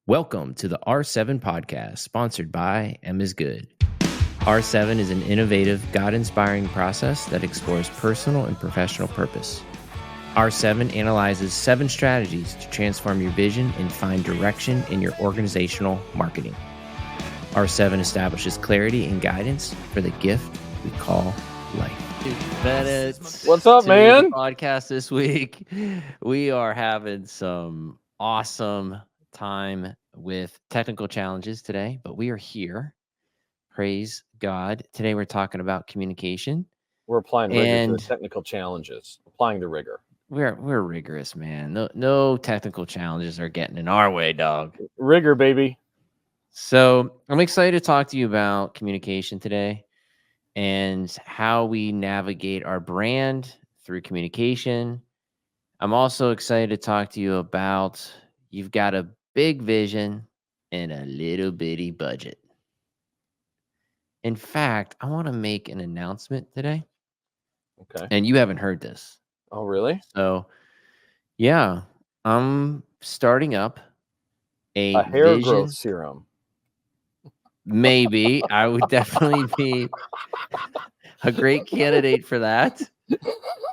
Welcome to the R7 podcast, sponsored by M is Good. R7 is an innovative, God-inspiring process that explores personal and professional purpose. R7 analyzes 7 strategies to transform your vision and find direction in your organizational marketing. R7 establishes clarity and guidance for the gift we call life. Bennett, what's up, man? Podcast this week. We are having some awesome time with technical challenges today, but we are here. Praise God. Today we're talking about communication. We're applying rigor to the technical challenges. Applying the rigor. We're rigorous, man. No technical challenges are getting in our way, dog. Rigor, baby. So I'm excited to talk to you about communication today and how we navigate our brand through communication. I'm also excited to talk to you about you've got a big vision and a little bitty budget. In fact, I want to make an announcement today. Okay. And you haven't heard this. Oh, really? So, yeah, I'm starting up a hair vision growth serum. Maybe. I would definitely be a great candidate for that.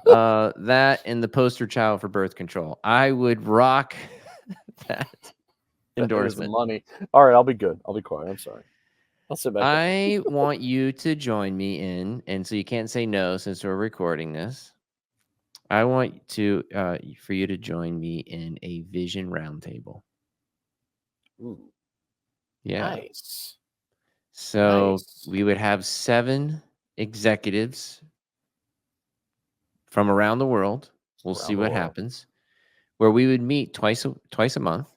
That and the poster child for birth control. I would rock that endorsement. Money. All right, I'll be good. I'll be quiet. I'm sorry. I'll sit back. I want you to join me in, and so you can't say no since we're recording this. I want to for you to join me in a vision roundtable. Ooh. Yeah. Nice. So we would have 7 executives from around the world. We'll see what happens. Where we would meet twice a month.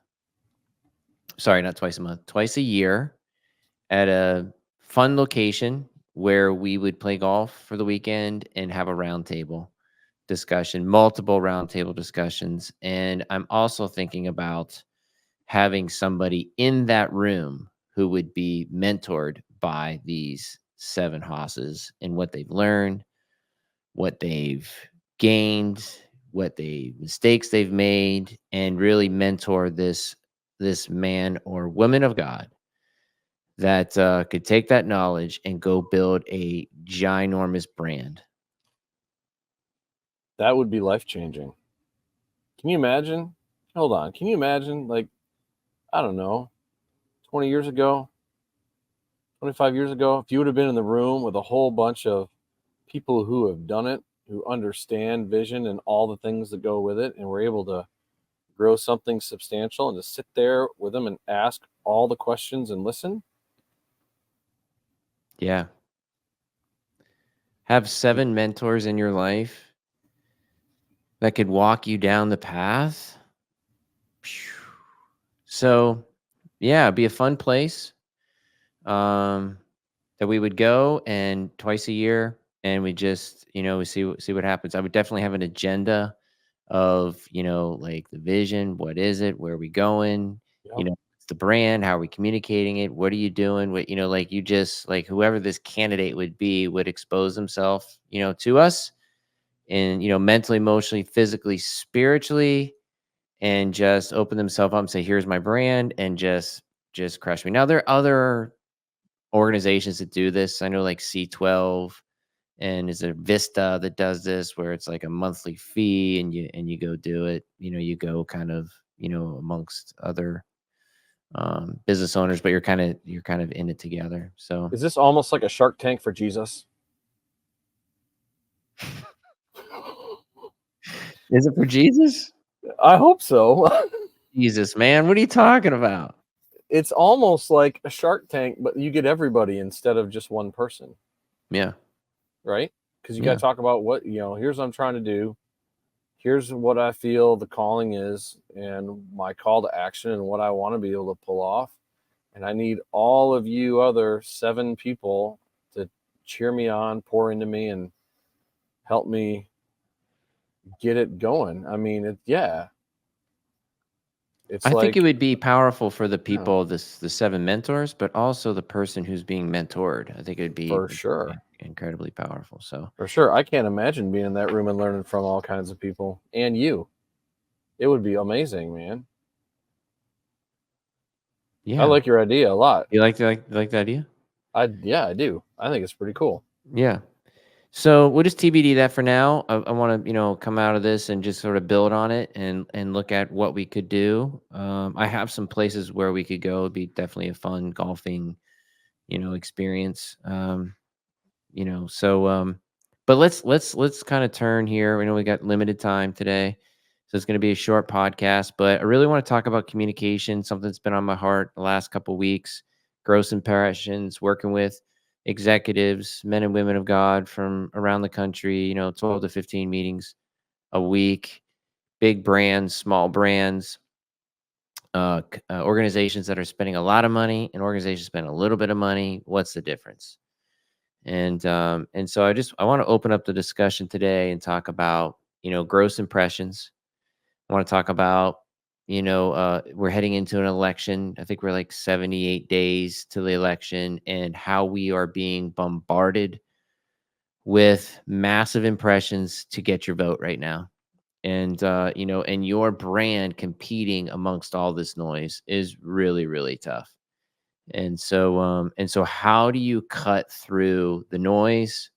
Sorry, not twice a month. Twice a year at a fun location where we would play golf for the weekend and have a roundtable discussion, multiple roundtable discussions. And I'm also thinking about having somebody in that room who would be mentored by these 7 hosses and what they've learned, what they've gained, mistakes they've made, and really mentor this man or woman of God that could take that knowledge and go build a ginormous brand. That would be life-changing. Can you imagine? Hold on. Can you imagine, like, I don't know, 20 years ago, 25 years ago, if you would have been in the room with a whole bunch of people who have done it, who understand vision and all the things that go with it, and were able to grow something substantial and to sit there with them and ask all the questions and listen. Yeah. Have 7 mentors in your life that could walk you down the path. So, yeah, it'd be a fun place that we would go, and twice a year, and we just, we see what happens. I would definitely have an agenda of, like the vision. What is it? Where are we going? Yep. It's the brand. How are we communicating it? What are you doing? What, like you just, like whoever this candidate would be would expose himself, to us and, mentally, emotionally, physically, spiritually, and just open themselves up and say, here's my brand, and just crush me. Now, there are other organizations that do this. I know like C12 and is there Vista that does this, where it's like a monthly fee and you go do it. You go kind of, amongst other business owners, but you're kind of in it together. So is this almost like a Shark Tank for Jesus? Is it for Jesus? I hope so. Jesus, man, what are you talking about? It's almost like a Shark Tank, but you get everybody instead of just one person. Yeah. Right? Because you got to talk about what, here's what I'm trying to do. Here's what I feel the calling is and my call to action and what I want to be able to pull off. And I need all of you other 7 people to cheer me on, pour into me, and help me get it going. I mean, I think it would be powerful for the people, the 7 mentors, but also the person who's being mentored. I think it would be for sure incredibly powerful. So for sure, I can't imagine being in that room and learning from all kinds of people and you. It would be amazing, man. I Yeah. like your idea a lot. You like the idea? Yeah, I do. I think it's pretty cool. Yeah. So we'll just TBD that for now. I want to, come out of this and just sort of build on it and look at what we could do. I have some places where we could go. It'd be definitely a fun golfing, experience. But let's kind of turn here. We know we got limited time today, so it's going to be a short podcast. But I really want to talk about communication, something that's been on my heart the last couple weeks. Gross impressions, working with executives, men and women of God from around the country. 12 to 15 meetings a week. Big brands, small brands, organizations that are spending a lot of money, and organizations spending a little bit of money. What's the difference? And so I want to open up the discussion today and talk about gross impressions. I want to talk about we're heading into an election. I think we're like 78 days to the election, and how we are being bombarded with massive impressions to get your vote right now. And your brand competing amongst all this noise is really, really tough. And so how do you cut through the noise?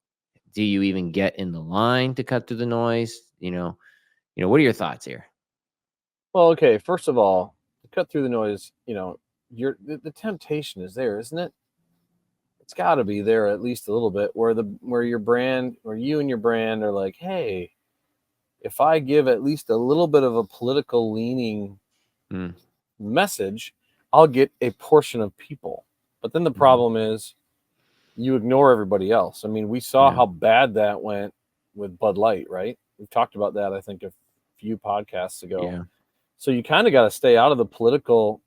Do you even get in the line to cut through the noise? What are your thoughts here? Well, okay, first of all, to cut through the noise, the temptation is there, isn't it? It's got to be there at least a little bit where your brand or you and your brand are like, "Hey, if I give at least a little bit of a political leaning Mm, message, I'll get a portion of people." But then the mhm. problem is you ignore everybody else. I mean, we saw Yeah, how bad that went with Bud Light, right? We've talked about that, I think, a few podcasts ago. yeah. So you kind of got to stay out of the political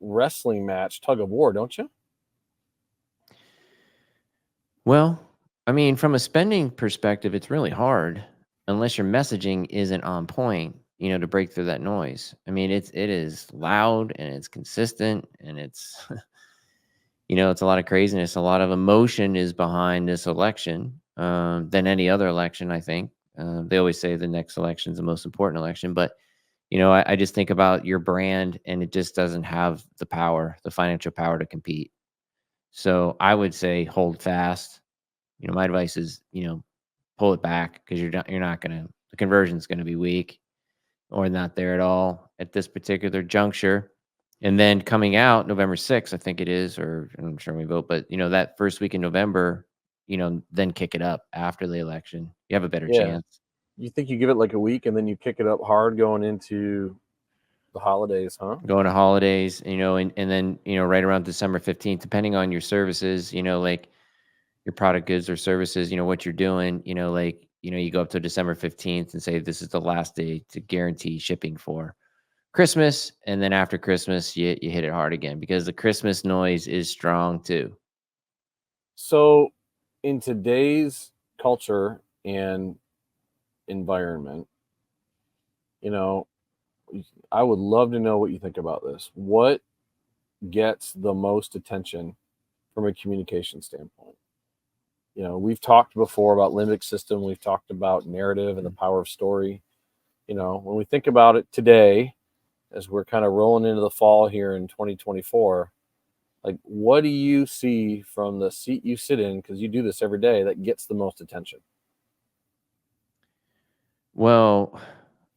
wrestling match tug of war, don't you? Well, I mean, from a spending perspective, it's really hard unless your messaging isn't on point, to break through that noise. I mean, it is loud and it's consistent and it's it's a lot of craziness. A lot of emotion is behind this election than any other election, I think. They always say the next election is the most important election, but I just think about your brand and it just doesn't have the power, the financial power to compete. So I would say hold fast. My advice is, pull it back because you're not gonna the conversion's gonna be weak or not there at all at this particular juncture. And then coming out November 6th, I think it is, or I'm sure we vote, but that first week in November, then kick it up after the election. You have a better Yeah. chance. You think you give it like a week and then you kick it up hard going into the holidays, huh? Going to holidays, and then, right around December 15th, depending on your services, like your product, goods, or services, what you're doing, like, you go up to December 15th and say, this is the last day to guarantee shipping for Christmas. And then after Christmas, you hit it hard again because the Christmas noise is strong too. So, in today's culture and environment, you know, I would love to know what you think about this. What gets the most attention from a communication standpoint? We've talked before about limbic system, we've talked about narrative and the Mm. power of story. When we think about it today, as we're kind of rolling into the fall here in 2024, like what do you see from the seat you sit in, because you do this every day, that gets the most attention? Well,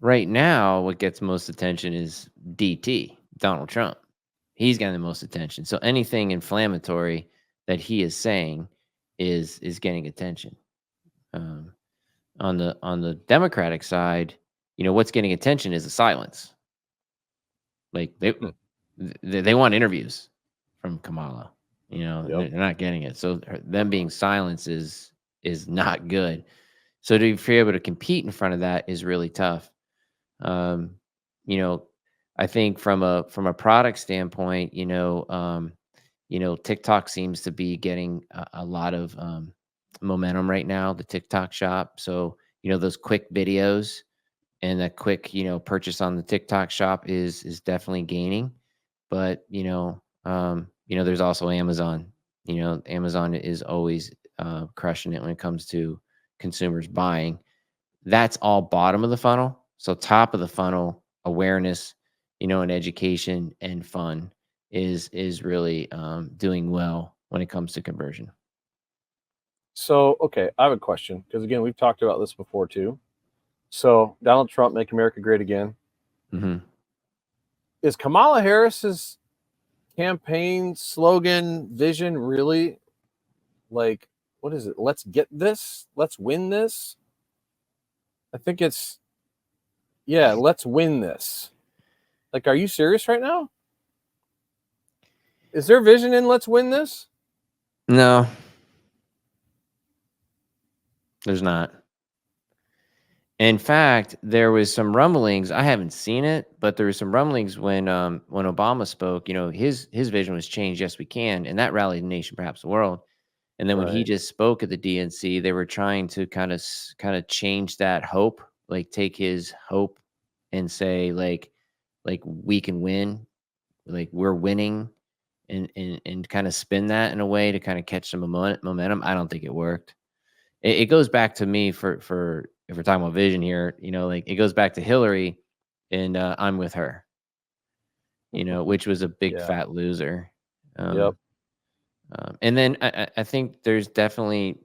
right now, what gets most attention is DT, Donald Trump. He's getting the most attention. So anything inflammatory that he is saying is getting attention. Um, on the Democratic side, what's getting attention is the silence. Like Hmm. they want interviews from Kamala, and Yep. they're not getting it. So them being silenced is not good. So to be able to compete in front of that is really tough. Um, you know, I think from a product standpoint, TikTok seems to be getting a lot of momentum right now. The TikTok shop, so those quick videos and that quick purchase on the TikTok shop is definitely gaining. But there's also Amazon. Amazon is always crushing it when it comes to consumers buying. That's all bottom of the funnel. So top of the funnel awareness, in education and fun is really doing well when it comes to conversion. So, okay, I have a question because again, we've talked about this before too. So, Donald Trump, make America great again. Hmm. Is Kamala Harris's campaign slogan vision really like what is it? Let's get this. Let's win this. I think it's yeah. Let's win this. Like, are you serious right now? Is there vision in let's win this? No, there's not. In fact, there was some rumblings. I haven't seen it, but there was some rumblings when Obama spoke. His vision was change. Yes, we can, and that rallied the nation, perhaps the world. And then when he Right. just spoke at the DNC, they were trying to kind of change that hope, like take his hope and say like we can win, like we're winning, and kind of spin that in a way to kind of catch some momentum. I don't think it worked. It goes back to me for if we're talking about vision here, like it goes back to Hillary and I'm with her, which was a big Yeah. fat loser. Yep. Um, and then I think there's definitely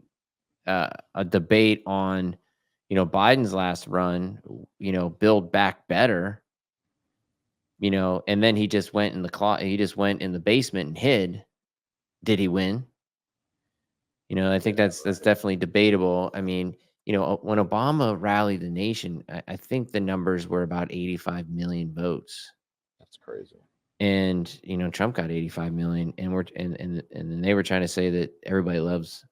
a debate on, Biden's last run, build back better, and then he just went in the he just went in the basement and hid. Did he win? I think Yeah. that's definitely debatable. I mean, when Obama rallied the nation, I think the numbers were about 85 million votes, That's crazy. and Trump got 85 million, and then they were trying to say that everybody loves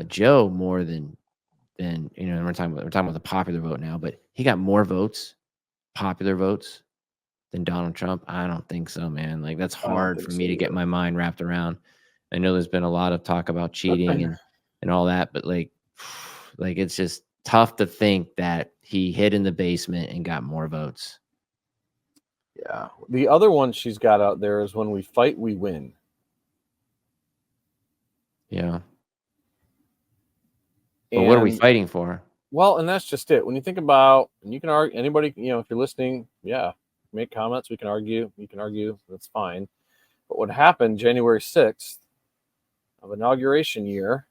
Joe more than and we're talking about the popular vote now, but he got more votes, popular votes, than Donald Trump. I don't think so, man. Like that's I don't hard think for so me to get either. my mind wrapped around. I know there's been a lot of talk about cheating and all that, but like it's just tough to think that he hid in the basement and got more votes. Yeah. The other one she's got out there is when we fight, we win. Yeah. But what are we And fighting for? well, and that's just it. When you think about, and you can argue, anybody, if you're listening, yeah, make comments. We can argue. You can argue. That's fine. But what happened January 6th of inauguration year,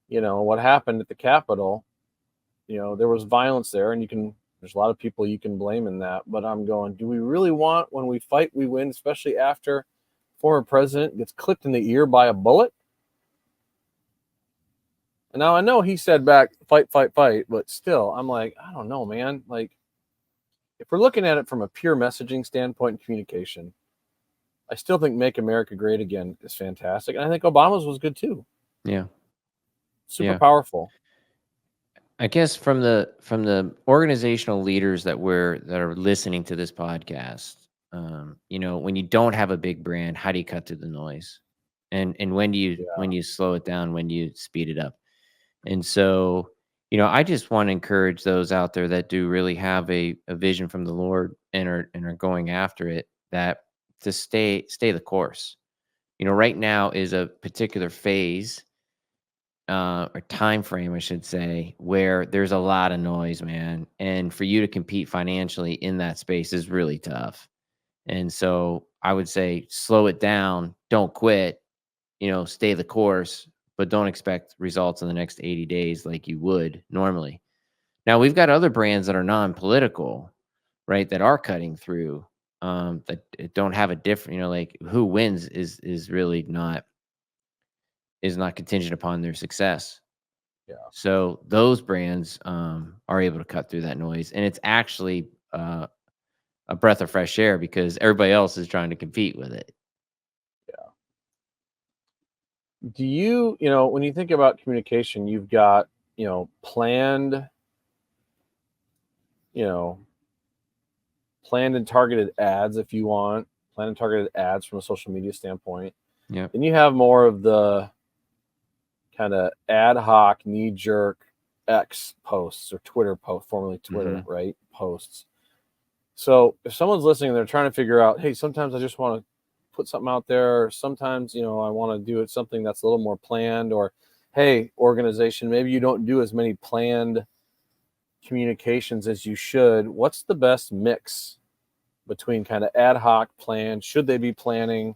what happened at the Capitol, there was violence there, and there's a lot of people you can blame in that. But I'm going, do we really want when we fight, we win, especially after former president gets clipped in the ear by a bullet? And now I know he said back, fight, fight, fight, but still, I'm like, I don't know, man. Like, if we're looking at it from a pure messaging standpoint and communication, I still think Make America Great Again is fantastic. And I think Obama's was good too. Yeah. Super Yeah. powerful. I guess from the organizational leaders that are listening to this podcast, when you don't have a big brand, how do you cut through the noise? And when Yeah. you slow it down, when you speed it up? And so, I just want to encourage those out there that do really have a vision from the Lord and are going after it, that to stay the course. Right now is a particular phase or time frame, I should say, where there's a lot of noise, man. And for you to compete financially in that space is really tough. And so I would say slow it down, don't quit, stay the course, but don't expect results in the next 80 days like you would normally. Now we've got other brands that are non-political, right? That are cutting through, that don't have a different, like who wins is really not contingent upon their success. Yeah. So those brands are able to cut through that noise, and it's actually a breath of fresh air because everybody else is trying to compete with it. Do when you think about communication, you've got, you know, planned and targeted ads if you want, planned and targeted ads from a social media standpoint. Yep. Then you have more of the kind of ad hoc, knee jerk X posts or Twitter post, formerly Twitter, Hmm. right? Posts. So if someone's listening, they're trying to figure out, hey, sometimes I just want to put something out there. Or sometimes, I want to do it something that's a little more planned. Or, hey, organization, maybe you don't do as many planned communications as you should, what's the best mix between kind of ad hoc plans? Should they be planning?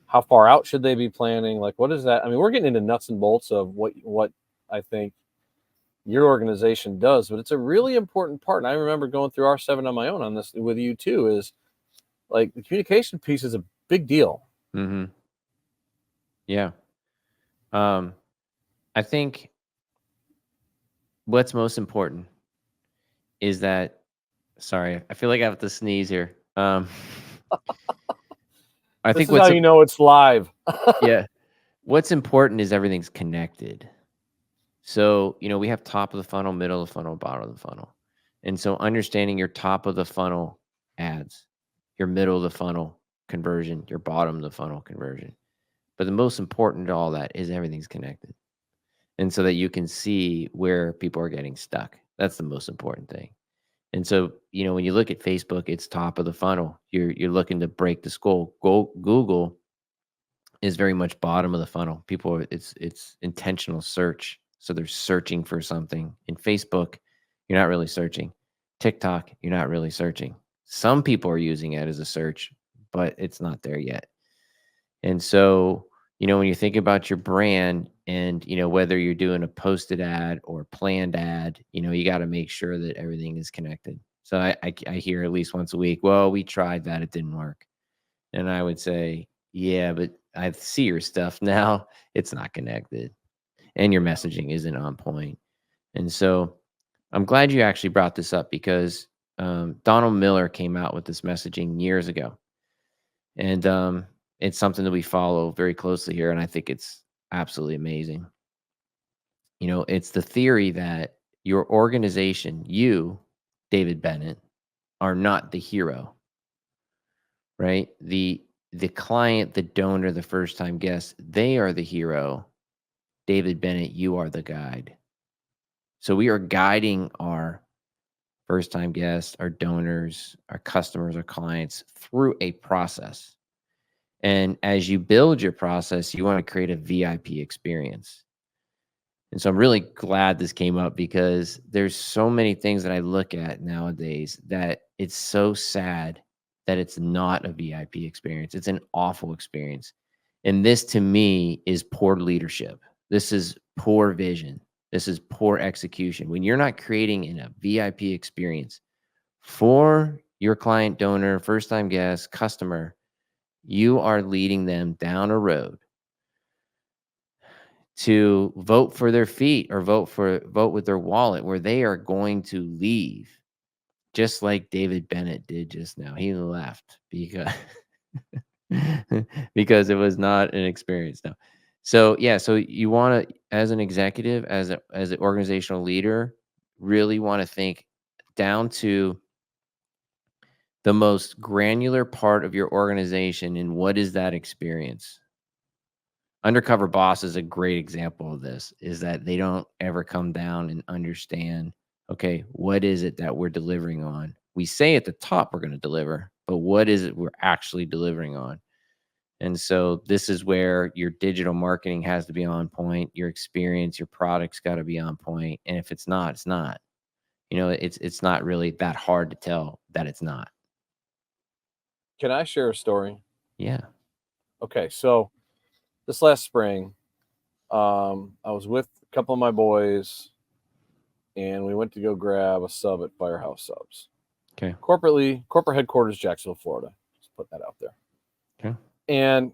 How far out should they be planning? Like, what is that? I mean, we're getting into nuts and bolts of what I think your organization does, but it's a really important part. And I remember going through R7 on my own on this with you too, is like the communication piece is a big deal. Mm-hmm. Yeah. I think what's most important is that, sorry, I feel like I have to sneeze here. I This think is how you know it's live. yeah, what's important is everything's connected. So, we have top of the funnel, middle of the funnel, bottom of the funnel. And so understanding your top of the funnel ads, your middle of the funnel conversion, your bottom of the funnel conversion. But the most important to all that is everything's connected. And so that you can see where people are getting stuck. That's the most important thing. And so, when you look at Facebook, it's top of the funnel. You're looking to break the skull. Google is very much bottom of the funnel. It's intentional search. So they're searching for something. In Facebook, you're not really searching. TikTok, you're not really searching. Some people are using it as a search, but it's not there yet. And so, when you think about your brand and, whether you're doing a posted ad or planned ad, you got to make sure that everything is connected. So I hear at least once a week, well, we tried that, it didn't work. And I would say, yeah, but I see your stuff now. It's not connected and your messaging isn't on point. And so I'm glad you actually brought this up because Donald Miller came out with this messaging years ago. And it's something that we follow very closely here. And I think it's absolutely amazing. It's the theory that your organization, you, David Bennett, are not the hero, right? The client, the donor, the first time guest, they are the hero. David Bennett, you are the guide. So we are guiding our first time guests, our donors, our customers, our clients through a process. And as you build your process, you want to create a VIP experience. And so I'm really glad this came up because there's so many things that I look at nowadays that it's so sad that it's not a VIP experience. It's an awful experience. And this to me is poor leadership. This is poor vision. This is poor execution. When you're not creating a VIP experience for your client, donor, first time guest, customer, you are leading them down a road to vote for their feet or vote with their wallet where they are going to leave, just like David Bennett did just now. He left because because it was not an experience. No. So yeah, so you want to, as an executive, as an organizational leader, really want to think down to the most granular part of your organization and what is that experience. Undercover Boss is a great example of this, is that they don't ever come down and understand, okay, what is it that we're delivering on? We say at the top we're going to deliver, but what is it we're actually delivering on? And so this is where your digital marketing has to be on point, your experience, your product's got to be on point. And if it's not, it's not. It's not really that hard to tell that it's not. Can I share a story? Yeah. Okay, so this last spring, I was with a couple of my boys, and we went to go grab a sub at Firehouse Subs. Okay. Corporate headquarters, Jacksonville, Florida. Just put that out there. Okay. And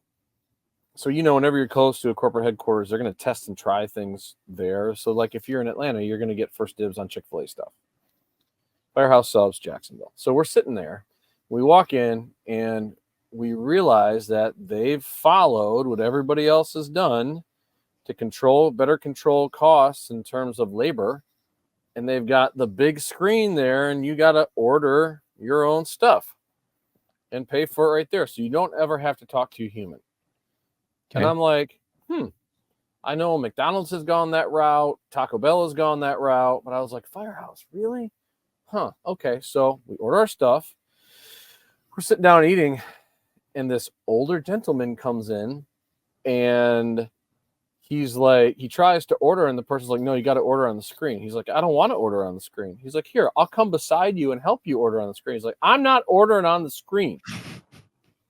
so, whenever you're close to a corporate headquarters, they're going to test and try things there. So, like if you're in Atlanta, you're going to get first dibs on Chick-fil-A stuff. Firehouse Subs, Jacksonville. So we're sitting there. We walk in, and we realize that they've followed what everybody else has done to better control costs in terms of labor. And they've got the big screen there, and you got to order your own stuff and pay for it right there. So you don't ever have to talk to a human. Okay. And I'm like, I know McDonald's has gone that route. Taco Bell has gone that route. But I was like, Firehouse, really? Huh. Okay. So we order our stuff. We're sitting down eating, and this older gentleman comes in, and he's like, he tries to order, and the person's like, no, you got to order on the screen. He's like, I don't want to order on the screen. He's like, here, I'll come beside you and help you order on the screen. He's like, I'm not ordering on the screen.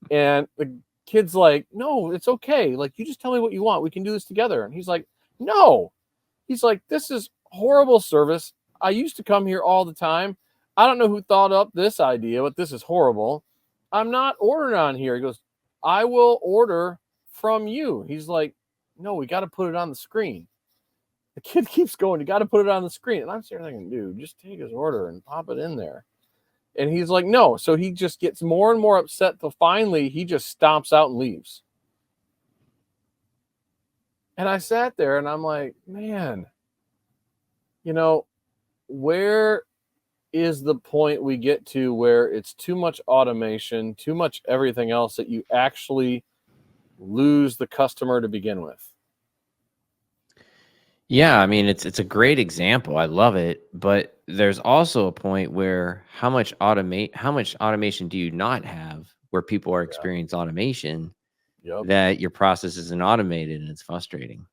And the kid's like, no, it's okay. Like, you just tell me what you want. We can do this together. And he's like, no. He's like, this is horrible service. I used to come here all the time. I don't know who thought up this idea, but this is horrible. I'm not ordering on here. He goes, I will order from you. He's like, no, we got to put it on the screen. The kid keeps going, you got to put it on the screen. And I'm sitting there thinking, dude, just take his order and pop it in there. And he's like, no. So he just gets more and more upset till finally he just stomps out and leaves. And I sat there and I'm like, man, you know, where is the point we get to where it's too much automation, too much everything else that you actually lose the customer to begin with? Yeah, I mean it's a great example. I love it, but there's also a point where how much automation do you not have where people are experiencing automation Yep. that your process isn't automated, and it's frustrating.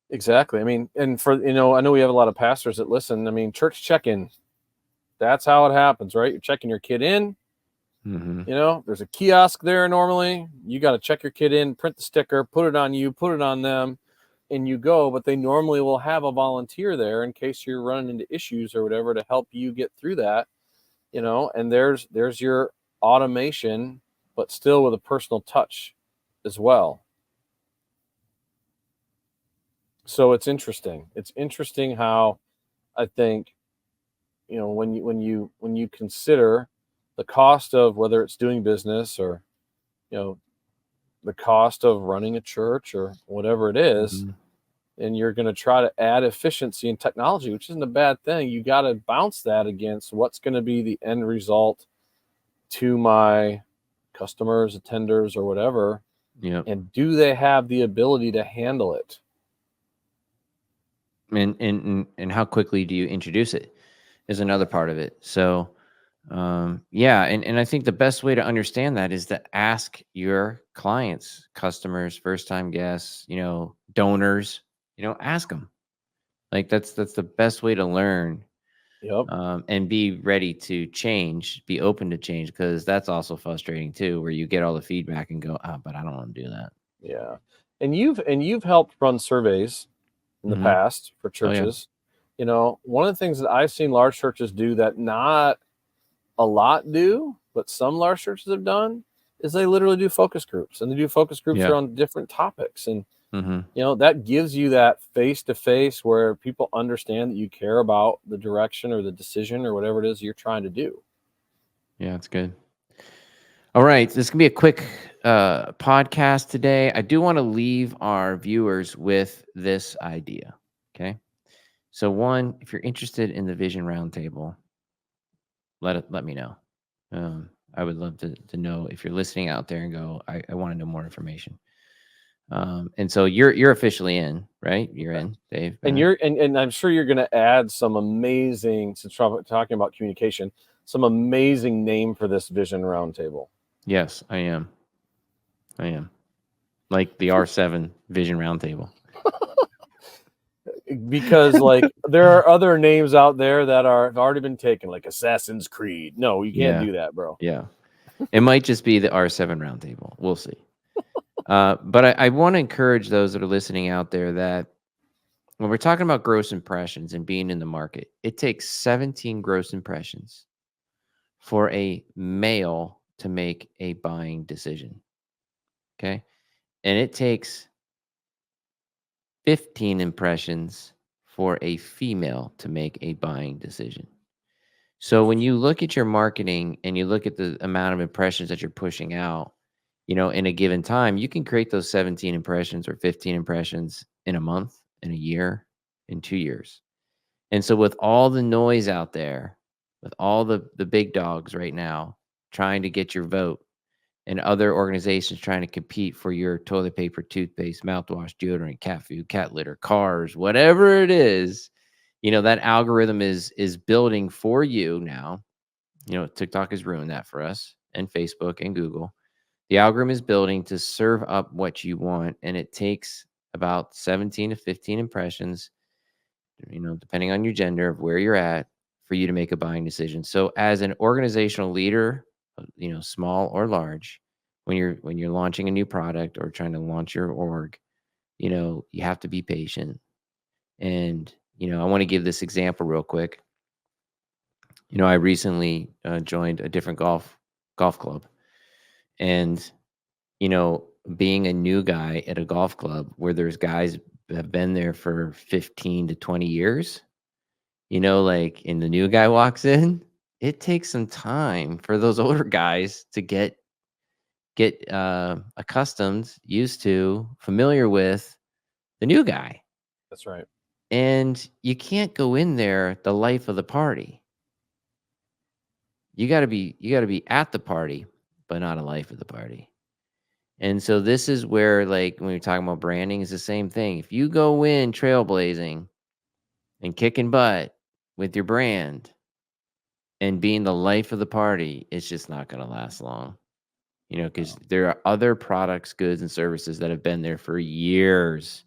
Exactly. I mean, and for, I know we have a lot of pastors that listen. I mean, church check-in, that's how it happens, right? You're checking your kid in. Mm-hmm. There's a kiosk there normally. You got to check your kid in, print the sticker, put it on you, put it on them, and you go. But they normally will have a volunteer there in case you're running into issues or whatever to help you get through that. And there's your automation, but still with a personal touch as well. So it's interesting. It's interesting how I think, when you consider the cost of whether it's doing business or, the cost of running a church or whatever it is, and you're going to try to add efficiency and technology, which isn't a bad thing. You got to bounce that against what's going to be the end result to my customers, attenders, or whatever. Yeah. And do they have the ability to handle it? And how quickly do you introduce it is another part of it. So yeah, and I think the best way to understand that is to ask your clients, customers, first time guests, donors, ask them. Like that's the best way to learn. Yep. And be ready to change, be open to change, because that's also frustrating too, where you get all the feedback and go, but I don't want to do that. Yeah. And you've helped run surveys in the Mm-hmm. past for Oh yeah. churches. One of the things that I've seen large churches do that not a lot do, but some large churches have done, is they literally do focus groups, and they do focus groups Yeah. around different topics. And, Mm-hmm. that gives you that face-to-face where people understand that you care about the direction or the decision or whatever it is you're trying to do. Yeah, it's good. All right, this can be a quick podcast today. I do want to leave our viewers with this idea. Okay, so one, if you're interested in the Vision Roundtable, let me know. I would love to know if you're listening out there and go, I want to know more information. And so you're officially in, right? You're in, Dave. And and I'm sure you're going to add some amazing, since we're talking about communication, some amazing name for this Vision Roundtable. Yes, I am. Like the R7 Vision Roundtable. Because like there are other names out there that have already been taken, like Assassin's Creed. No, you can't do that, bro. Yeah. It might just be the R7 Roundtable. We'll see. But I want to encourage those that are listening out there that when we're talking about gross impressions and being in the market, it takes 17 gross impressions for a male to make a buying decision. Okay. And it takes 15 impressions for a female to make a buying decision. So when you look at your marketing and you look at the amount of impressions that you're pushing out, in a given time, you can create those 17 impressions or 15 impressions in a month, in a year, in 2 years. And so with all the noise out there, with all the big dogs right now trying to get your vote, and other organizations trying to compete for your toilet paper, toothpaste, mouthwash, deodorant, cat food, cat litter, cars, whatever it is, that algorithm is building for you now. TikTok has ruined that for us, and Facebook and Google. The algorithm is building to serve up what you want, and it takes about 17 to 15 impressions, depending on your gender of where you're at, for you to make a buying decision. So as an organizational leader, small or large, when you're launching a new product or trying to launch your org, you have to be patient. And, I want to give this example real quick. I recently joined a different golf club, and, being a new guy at a golf club where there's guys that have been there for 15 to 20 years, like, and the new guy walks in, it takes some time for those older guys to get accustomed, used to, familiar with the new guy. That's right. And you can't go in there the life of the party. You got to be at the party, but not a life of the party. And so this is where, like, when you're talking about branding, is the same thing. If you go in trailblazing and kicking butt with your brand and being the life of the party, it's just not going to last long. Because there are other products, goods, and services that have been there for years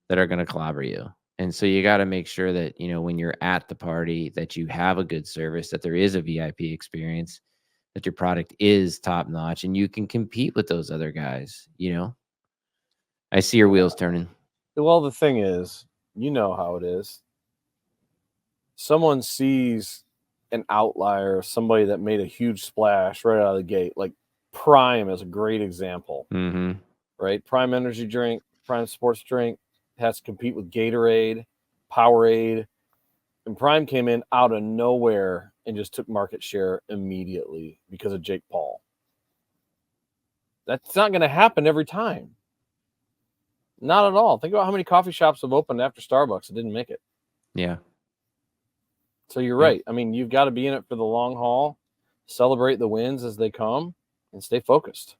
that are going to clobber you. And so you got to make sure that, when you're at the party, that you have a good service, that there is a VIP experience, that your product is top notch, and you can compete with those other guys. I see your wheels turning. Well, the thing is, you know how it is. Someone sees an outlier, somebody that made a huge splash right out of the gate, like Prime is a great example, right? Prime energy drink, Prime sports drink, has to compete with Gatorade, Powerade, and Prime came in out of nowhere and just took market share immediately because of Jake Paul. That's not going to happen every time. Not at all. Think about how many coffee shops have opened after Starbucks that didn't make it. Yeah. So you're right. I mean, you've got to be in it for the long haul, celebrate the wins as they come, and stay focused.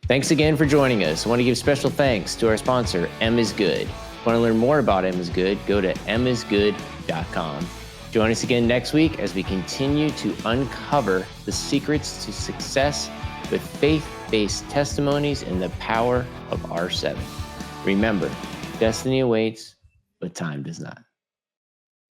Thanks again for joining us. I want to give special thanks to our sponsor, M is Good. Want to learn more about M is Good? Go to misgood.com. Join us again next week as we continue to uncover the secrets to success with faith-based testimonies and the power of R7. Remember, destiny awaits, but time does not.